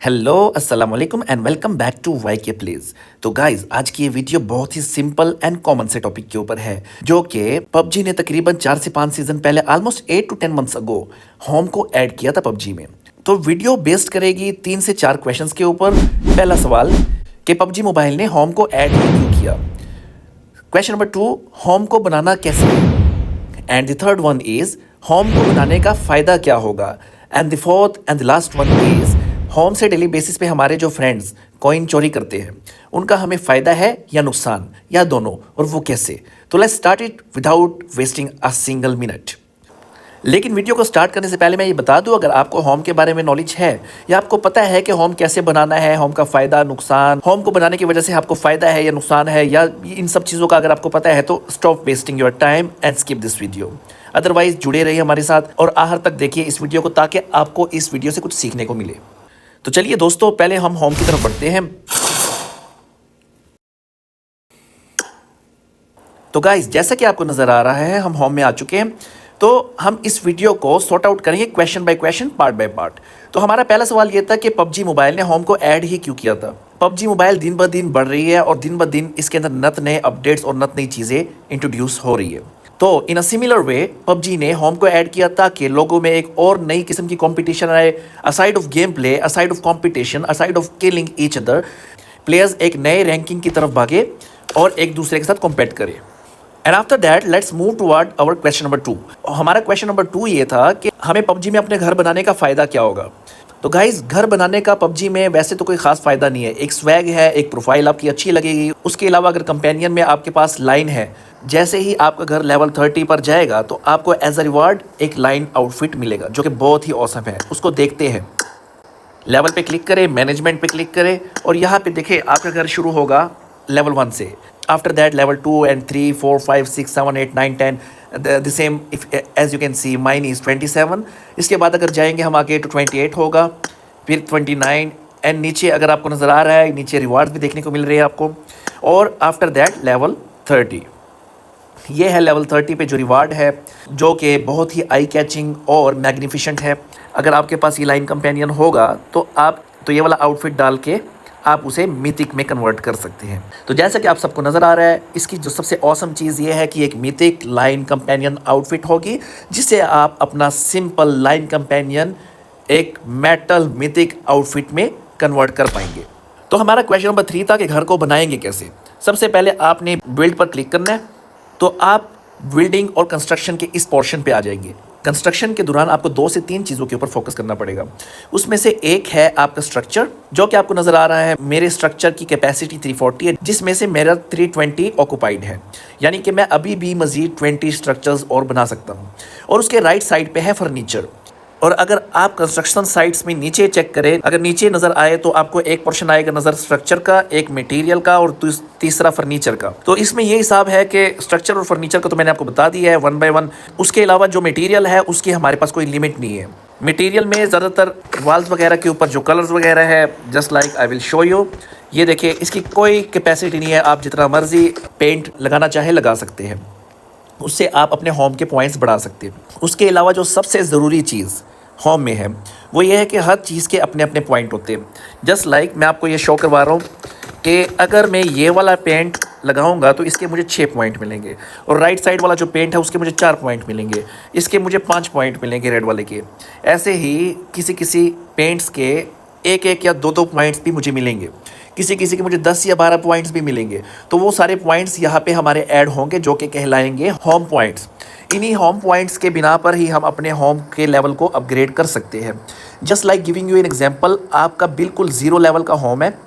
Hello अस्सलाम वालेकुम and welcome back to Y K place. तो गाइज आज की ये वीडियो बहुत ही सिंपल एंड कॉमन से टॉपिक के ऊपर है, जो कि पबजी ने तकरीबन 4 से 5 सीजन पहले almost 8 to 10 months ago home को ऐड किया था पबजी में। तो वीडियो बेस्ड करेगी 3 से 4 क्वेश्चंस के ऊपर। पहला सवाल कि पबजी मोबाइल ने होम को ऐड क्यों किया। क्वेश्चन नंबर 2, होम को बनाना कैसे, and the third one is home को बनाने का फ़ायदा क्या होगा, and the fourth and the last one is home से डेली बेसिस पे हमारे जो फ्रेंड्स कॉइन चोरी करते हैं उनका हमें फ़ायदा है या नुकसान या दोनों, और वो कैसे। तो let's start it without wasting a single minute. लेकिन वीडियो को स्टार्ट करने से पहले मैं ये बता दूं, अगर आपको होम के बारे में नॉलेज है या आपको पता है कि होम कैसे बनाना है, होम का फ़ायदा नुकसान, होम को बनाने की वजह से आपको फ़ायदा है या नुकसान है, या इन सब चीज़ों का अगर आपको पता है तो stop wasting your time and skip this video. Otherwise जुड़े रहिए हमारे साथ और आखिर तक देखिए इस वीडियो को, ताकि आपको इस वीडियो से कुछ सीखने को मिले। तो चलिए दोस्तों, पहले हम होम की तरफ बढ़ते हैं। तो गाइस, जैसा कि आपको नज़र आ रहा है हम होम में आ चुके हैं। तो हम इस वीडियो को सॉर्ट आउट करेंगे question by question, part by part. तो हमारा पहला सवाल ये था कि पबजी मोबाइल ने होम को ऐड ही क्यों किया था। पबजी मोबाइल दिन ब दिन बढ़ रही है और दिन ब दिन इसके अंदर नत नए अपडेट्स और नत नई चीज़ें इंट्रोड्यूस हो रही है। तो इन अ सिमिलर वे पबजी ने होम को ऐड किया ताकि लोगों में एक और नई किस्म की कंपटीशन आए। Aside of game play, aside of competition, aside of killing each other, players एक नए रैंकिंग की तरफ भागे और एक दूसरे के साथ कॉम्पीट करें। And after that let's move toward our question number 2। हमारा क्वेश्चन नंबर 2 ये था कि हमें पबजी में अपने घर बनाने का फ़ायदा क्या होगा। तो गाइज, घर बनाने का पबजी में वैसे तो कोई खास फ़ायदा नहीं है। एक स्वैग है, एक प्रोफाइल आपकी अच्छी लगेगी। उसके अलावा अगर कंपेनियन में आपके पास लाइन है, जैसे ही आपका घर लेवल 30 पर जाएगा तो आपको एज अ रिवार्ड एक लाइन आउटफिट मिलेगा, जो कि बहुत ही औसम है। उसको देखते हैं। लेवल पे क्लिक करें, मैनेजमेंट पे क्लिक करें और यहाँ पे देखें आपका घर शुरू होगा लेवल 1 से। After that level 2 and 3, 4, 5, 6, 7, 8, 9, 10 the same. If as you can see mine is 27। इसके बाद अगर जाएंगे हम आगे तो 28 होगा, फिर 29 एंड नीचे अगर आपको नज़र आ रहा है नीचे रिवार्ड्स भी देखने को मिल रहे हैं आपको। और आफ्टर दैट लेवल 30, ये है लेवल 30 पे जो रिवार्ड है, जो कि बहुत ही आई कैचिंग और मैग्निफिशेंट है। अगर आपके पास ये लाइन कंपेनियन होगा तो आप तो ये वाला आउटफिट डाल के आप उसे मिथिक में कन्वर्ट कर सकते हैं। तो जैसा कि आप सबको नज़र आ रहा है, इसकी जो सबसे ऑसम चीज़ ये है कि एक मिथिक लाइन कंपेनियन आउटफिट होगी, जिससे आप अपना सिंपल लाइन कंपेनियन एक मेटल मिथिक आउटफिट में कन्वर्ट कर पाएंगे। तो हमारा क्वेश्चन नंबर 3 था कि घर को बनाएंगे कैसे। सबसे पहले आपने बिल्ड पर क्लिक करना है, तो आप बिल्डिंग और कंस्ट्रक्शन के इस पोर्शन पे आ जाएंगे। कंस्ट्रक्शन के दौरान आपको 2 से 3 चीज़ों के ऊपर फोकस करना पड़ेगा। उसमें से एक है आपका स्ट्रक्चर, जो कि आपको नज़र आ रहा है। मेरे स्ट्रक्चर की कैपेसिटी 340 है, जिसमें से मेरा 320 ऑक्यूपाइड है, यानी कि मैं अभी भी मज़ीद 20 स्ट्रक्चर्स और बना सकता हूँ। और उसके राइट साइड पे है फर्नीचर। और अगर आप कंस्ट्रक्शन साइट्स में नीचे चेक करें, अगर नीचे नज़र आए तो आपको एक पोर्शन आएगा नज़र स्ट्रक्चर का, एक मटेरियल का और तीसरा फर्नीचर का। तो इसमें ये हिसाब है कि स्ट्रक्चर और फर्नीचर का तो मैंने आपको बता दिया है 1 by 1। उसके अलावा जो मटेरियल है उसकी हमारे पास कोई लिमिट नहीं है। मटेरियल में ज़्यादातर वॉल्स वगैरह के ऊपर जो कलर्स वगैरह है, just like I will show you. ये देखिए, इसकी कोई कैपेसिटी नहीं है, आप जितना मर्जी पेंट लगाना चाहे लगा सकते हैं। उससे आप अपने होम के पॉइंट्स बढ़ा सकते हैं। उसके अलावा जो सबसे ज़रूरी चीज़ होम में है वो ये है कि हर चीज़ के अपने अपने पॉइंट होते हैं। जस्ट लाइक मैं आपको ये शो करवा रहा हूँ कि अगर मैं ये वाला पेंट लगाऊंगा तो इसके मुझे 6 पॉइंट मिलेंगे, और राइट साइड वाला जो पेंट है उसके मुझे 4 पॉइंट मिलेंगे, इसके मुझे 5 पॉइंट मिलेंगे रेड वाले के। ऐसे ही किसी किसी पेंट्स के 1-1 या 2-2 पॉइंट्स भी मुझे मिलेंगे, किसी किसी के मुझे 10 या 12 पॉइंट्स भी मिलेंगे। तो वो सारे पॉइंट्स यहाँ पे हमारे ऐड होंगे, जो कि कहलाएंगे होम पॉइंट्स। इन्हीं होम पॉइंट्स के बिना पर ही हम अपने होम के लेवल को अपग्रेड कर सकते हैं। Just like giving you an example, आपका बिल्कुल 0 लेवल का होम है,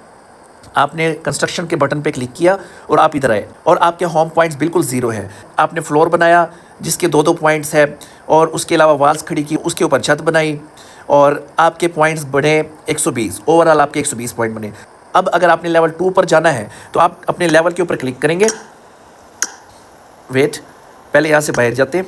आपने कंस्ट्रक्शन के बटन पे क्लिक किया और आप इधर आए और आपके होम पॉइंट्स बिल्कुल 0 है। आपने फ्लोर बनाया जिसके 2-2 पॉइंट्स है, और उसके अलावा वाल्स खड़ी की, उसके ऊपर छत बनाई और आपके पॉइंट्स बढ़े 120। ओवरऑल आपके 120 पॉइंट बने। अब अगर आपने लेवल 2 पर जाना है तो आप अपने लेवल के ऊपर क्लिक करेंगे। वेट, पहले यहाँ से बाहर जाते हैं।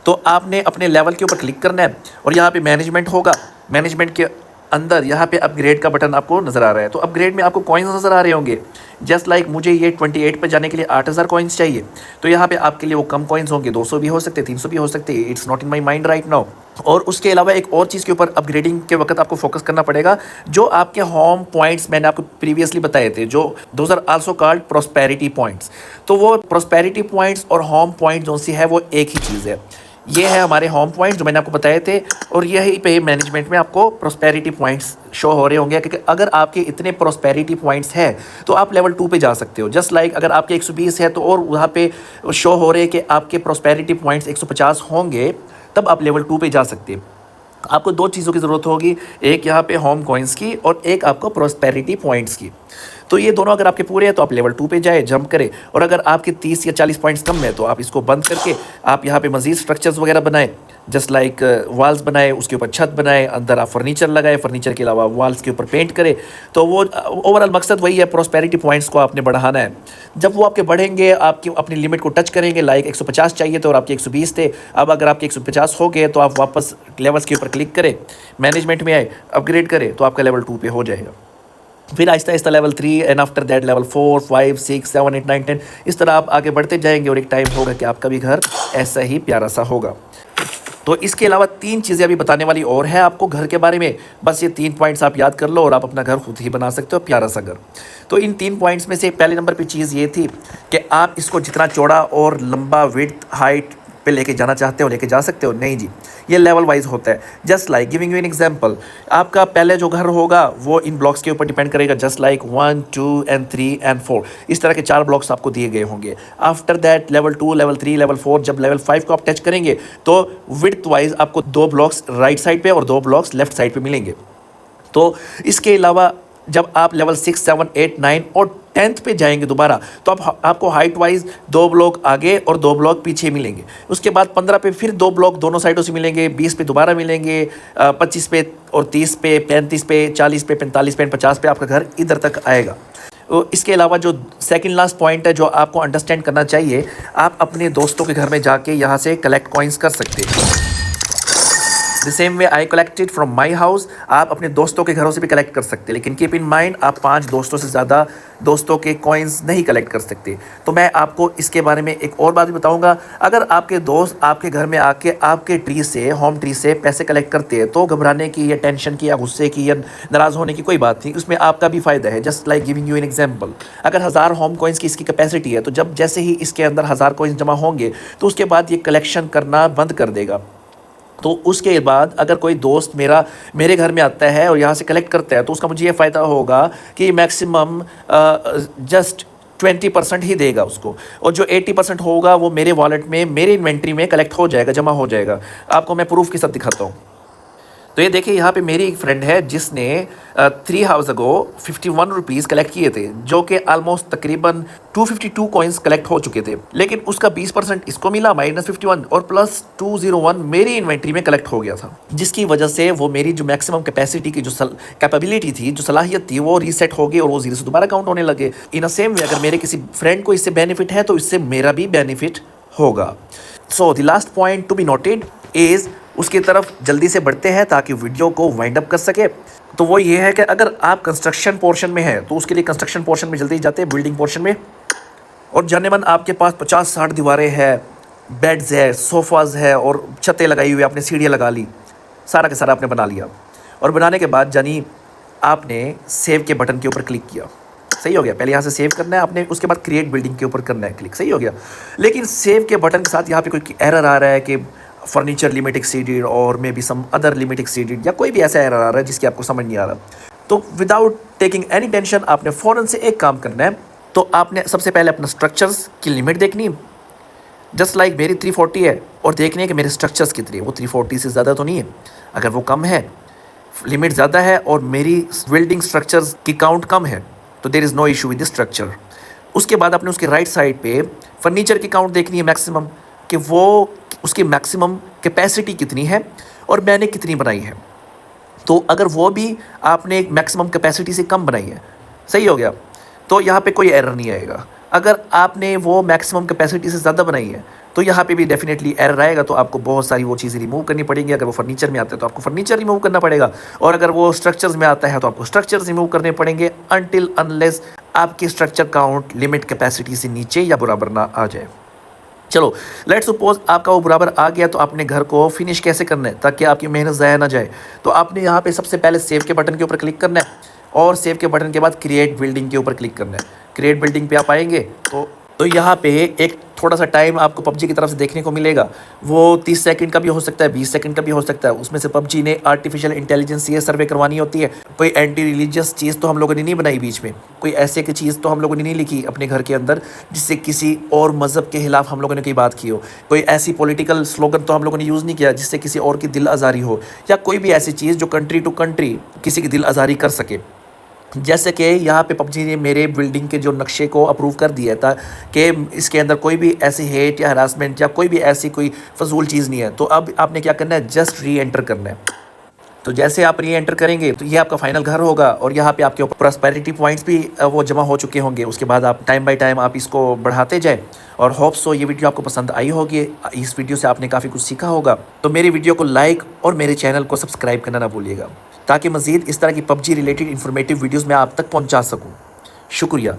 तो आपने अपने लेवल के ऊपर क्लिक करना है और यहाँ पे मैनेजमेंट होगा। मैनेजमेंट के अंदर यहाँ पे अपग्रेड का बटन आपको नज़र आ रहा है। तो अपग्रेड में आपको कॉइन्स नज़र आ रहे होंगे। जस्ट लाइक मुझे ये 28 पे जाने के लिए 8000 कॉइन्स चाहिए, तो यहाँ पे आपके लिए वो कम कॉइन्स होंगे, 200 भी हो सकते, 300 भी हो सकते। It's not in my mind right now. और उसके अलावा एक और चीज़ के ऊपर अपग्रेडिंग के वक्त आपको फोकस करना पड़ेगा। जो आपके होम पॉइंट्स मैंने आपको प्रीवियसली बताए थे, जो those are also called prosperity points. तो वो प्रॉस्पेरिटी पॉइंट्स और होम पॉइंट जो सी है वो एक ही चीज़ है। ये है हमारे होम पॉइंट जो मैंने आपको बताए थे, और यही पे मैनेजमेंट में आपको प्रॉस्पेरिटी पॉइंट्स शो हो रहे होंगे। क्योंकि अगर आपके इतने प्रॉस्पेरिटी पॉइंट्स हैं तो आप लेवल 2 पे जा सकते हो। जस्ट लाइक अगर आपके 120 है तो और वहाँ पे शो हो रहे हैं कि आपके प्रॉस्पेरिटी पॉइंट्स 150 होंगे, तब आप लेवल 2 पे जा सकते हैं। आपको दो चीज़ों की ज़रूरत होगी, एक यहाँ पे होम कॉइन्स की और एक आपको प्रॉस्पेरिटी पॉइंट्स की। तो ये दोनों अगर आपके पूरे हैं तो आप लेवल 2 पे जाए, जंप करें। और अगर आपके 30 या 40 पॉइंट्स कम है तो आप इसको बंद करके आप यहाँ पे मज़ीद स्ट्रक्चर्स वगैरह बनाएं। जस्ट लाइक वॉल्स बनाए, उसके ऊपर छत बनाए, अंदर आप फर्नीचर लगाए, फर्नीचर के अलावा वॉल्स के ऊपर पेंट करें। तो वो ओवरऑल मकसद वही है, प्रॉस्पेरिटी पॉइंट्स को आपने बढ़ाना है। जब वो आपके बढ़ेंगे, आपकी अपनी लिमिट को टच करेंगे, लाइक 150 चाहिए थे और आपके 120 थे, अब अगर आपके 150 हो गए तो आप वापस लेवल्स के ऊपर क्लिक करें, मैनेजमेंट में आए, अपग्रेड करें, तो आपका लेवल 2 पे हो जाएगा। फिर Aahista Aahista level 3 and after that level 4, 5, 6, 7, 8, 9, 10, इस तरह आप आगे बढ़ते जाएंगे और एक टाइम होगा कि आपका भी घर ऐसा ही प्यारा सा होगा। तो इसके अलावा 3 चीज़ें अभी बताने वाली और है आपको घर के बारे में। बस ये 3 पॉइंट्स आप याद कर लो और आप अपना घर खुद ही बना सकते हो, प्यारा सा घर। तो इन 3 पॉइंट्स में से पहले नंबर पे चीज़ ये थी कि आप इसको जितना चौड़ा और लंबा, विड्थ, हाइट पे लेके जाना चाहते हो लेके जा सकते हो। नहीं जी, ये लेवल वाइज होता है। Just like giving you an example, आपका पहले जो घर होगा वो इन ब्लॉक्स के ऊपर डिपेंड करेगा। जस्ट लाइक 1, 2 एंड 3 एंड 4, इस तरह के 4 ब्लॉक्स आपको दिए गए होंगे। After that level 2, level 3, level 4, जब लेवल 5 को आप टच करेंगे तो विड्थ वाइज आपको 2 ब्लॉक्स राइट साइड पे और 2 ब्लॉक्स लेफ्ट साइड पे मिलेंगे। तो इसके अलावा जब आप लेवल 6, 7, 8, 9 और 10th पे जाएंगे दोबारा, तो आपको हाइट वाइज 2 ब्लॉक आगे और 2 ब्लॉक पीछे मिलेंगे। उसके बाद 15 पे फिर 2 ब्लॉक दोनों साइडों से मिलेंगे, 20 पे दोबारा मिलेंगे, 25 पे और 30 पे, 35 पे, 40 पे, 45 पे, 50 पे आपका घर इधर तक आएगा। इसके अलावा जो सेकंड लास्ट पॉइंट है जो आपको अंडरस्टैंड करना चाहिए, आप अपने दोस्तों के घर में जाके यहाँ से कलेक्ट कॉइन्स कर सकते हैं। The same way I collected from my house, आप अपने दोस्तों के घरों से भी कलेक्ट कर सकते हैं। लेकिन कीप इन माइंड, आप 5 दोस्तों से ज़्यादा दोस्तों के कॉइन्स नहीं कलेक्ट कर सकते। तो मैं आपको इसके बारे में एक और बात भी बताऊंगा। अगर आपके दोस्त आपके घर में आके आपके ट्री से, होम ट्री से पैसे कलेक्ट करते हैं, तो घबराने की या टेंशन की या गुस्से की या नाराज़ होने की कोई बात नहीं, उसमें आपका भी फ़ायदा है। Just like giving you an example, अगर 1000 होम कॉइन्स की इसकी कैपेसिटी है, तो जब जैसे ही इसके अंदर 1000 कॉइन्स जमा होंगे तो उसके बाद ये कलेक्शन करना बंद कर देगा। तो उसके बाद अगर कोई दोस्त मेरे घर में आता है और यहाँ से कलेक्ट करता है, तो उसका मुझे ये फ़ायदा होगा कि मैक्सिमम जस्ट 20% ही देगा उसको, और जो 80% होगा वो मेरे वॉलेट में, मेरे इन्वेंट्री में कलेक्ट हो जाएगा, जमा हो जाएगा। आपको मैं प्रूफ के साथ दिखाता हूँ। तो ये देखिए, यहाँ पे मेरी एक फ्रेंड है जिसने 3 हाउस अगो 51 रुपीज़ कलेक्ट किए थे, जो कि आलमोस्ट तकरीबन 252 कॉइन्स कलेक्ट हो चुके थे। लेकिन उसका 20% इसको मिला, -51, और प्लस 201 मेरी इन्वेंट्री में कलेक्ट हो गया था, जिसकी वजह से वो मेरी जो मैक्सिमम कैपेसिटी की जो कैपेबिलिटी थी, जो सलाहियत थी, वो रीसेट हो गई और वो 0 से दोबारा काउंट होने लगे। इन अ सेम वे, अगर मेरे किसी फ्रेंड को इससे बेनिफिट है तो इससे मेरा भी बेनिफिट होगा। So the last point to be noted is, उसकी तरफ जल्दी से बढ़ते हैं ताकि वीडियो को वाइंड अप कर सके। तो वो ये है कि अगर आप कंस्ट्रक्शन पोर्शन में हैं तो उसके लिए कंस्ट्रक्शन पोर्शन में जल्दी जाते हैं, बिल्डिंग पोर्शन में। और जाने मन आपके पास 50-60 दीवारें हैं, बेड्स है, सोफ़ाज़ है और छतें लगाई हुई, आपने सीढ़ियाँ लगा ली, सारा का सारा आपने बना लिया। और बनाने के बाद जानी आपने सेव के बटन के ऊपर क्लिक किया, सही हो गया। पहले यहाँ से सेव करना है आपने, उसके बाद क्रिएट बिल्डिंग के ऊपर करना है क्लिक, सही हो गया। लेकिन सेव के बटन के साथ यहाँ पे कोई एरर आ रहा है कि फर्नीचर लिमिट एक्सीडेड और maybe some other limit exceeded, या कोई भी ऐसा एरर आ रहा है जिसकी आपको समझ नहीं आ रहा, तो विदाउट टेकिंग एनी टेंशन आपने फ़ौरन से एक काम करना है। तो आपने सबसे पहले अपना स्ट्रक्चर्स की लिमिट देखनी, जस्ट लाइक मेरी 340 है, और देखनी है कि मेरे स्ट्रक्चर्स कितने हैं। वो 340 से ज़्यादा तो नहीं है, अगर वो कम है, लिमिट ज़्यादा है और मेरी बिल्डिंग स्ट्रक्चर्स की काउंट कम है, तो there is no issue with the structure. उसके बाद आपने उसके राइट साइड पे फर्नीचर की काउंट देखनी है मैक्सिमम, कि वो उसकी मैक्सिमम कैपेसिटी कितनी है और मैंने कितनी बनाई है। तो अगर वो भी आपने मैक्सिमम कैपेसिटी से कम बनाई है, सही हो गया, तो यहाँ पे कोई एरर नहीं आएगा। अगर आपने वो मैक्सिमम कैपेसिटी से ज़्यादा बनाई है तो यहाँ पे भी डेफिनेटली एरर आएगा, तो आपको बहुत सारी वो चीज़ें रिमूव करनी पड़ेंगी। अगर वो फर्नीचर में आता है तो आपको फर्नीचर रिमूव करना पड़ेगा, और अगर वो स्ट्रक्चर्स में आता है तो आपको स्ट्रक्चर्स रिमूव करने पड़ेंगे, अनटिल अनलेस आपकी स्ट्रक्चर काउंट लिमिट कैपेसिटी से नीचे या बराबर ना आ जाए। चलो लेट्स सपोज आपका वो बराबर आ गया, तो आपने घर को फिनिश कैसे करना है ताकि आपकी मेहनत ज़ाया ना जाए। तो आपने यहाँ पे सबसे पहले सेव के बटन के ऊपर क्लिक करना है, और सेव के बटन के बाद क्रिएट बिल्डिंग के ऊपर क्लिक करना है। क्रिएट बिल्डिंग पे आप आएंगे तो यहाँ पे एक थोड़ा सा टाइम आपको पबजी की तरफ से देखने को मिलेगा। वो 30 सेकंड का भी हो सकता है, 20 सेकंड का भी हो सकता है। उसमें से पबजी ने आर्टिफिशियल इंटेलिजेंस ये सर्वे करवानी होती है। कोई एंटी रिलीजियस चीज़ तो हम लोगों ने नहीं बनाई बीच में, कोई ऐसे की चीज़ तो हम लोगों ने नहीं लिखी अपने घर के अंदर जिससे किसी और मज़हब के खिलाफ हम लोगों ने कोई बात की हो। कोई ऐसी पॉलिटिकल स्लोगन तो हम लोगों ने यूज़ नहीं किया जिससे किसी और की दिल आज़ारी हो, या कोई भी ऐसी चीज़ जो कंट्री टू कंट्री किसी की दिल आज़ारी कर सके। जैसे कि यहाँ पे पबजी ने मेरे बिल्डिंग के जो नक्शे को अप्रूव कर दिया था कि इसके अंदर कोई भी ऐसी हेट या हरासमेंट या कोई भी ऐसी कोई फजूल चीज़ नहीं है। तो अब आपने क्या करना है, जस्ट री एंटर करना है। तो जैसे आप री एंटर करेंगे तो ये आपका फाइनल घर होगा, और यहाँ पे आपके ऊपर प्रॉस्पेरिटी पॉइंट्स भी वो जमा हो चुके होंगे। उसके बाद आप टाइम बाय टाइम आप इसको बढ़ाते जाए। और होप सो ये वीडियो आपको पसंद आई होगी, इस वीडियो से आपने काफ़ी कुछ सीखा होगा। तो मेरी वीडियो को लाइक और मेरे चैनल को सब्सक्राइब करना ना भूलिएगा, ताकि मज़ीद इस तरह की पबजी रिलेटेड इन्फॉर्मेटिव वीडियोज़ मैं आप तक पहुँचा सकूँ। शुक्रिया।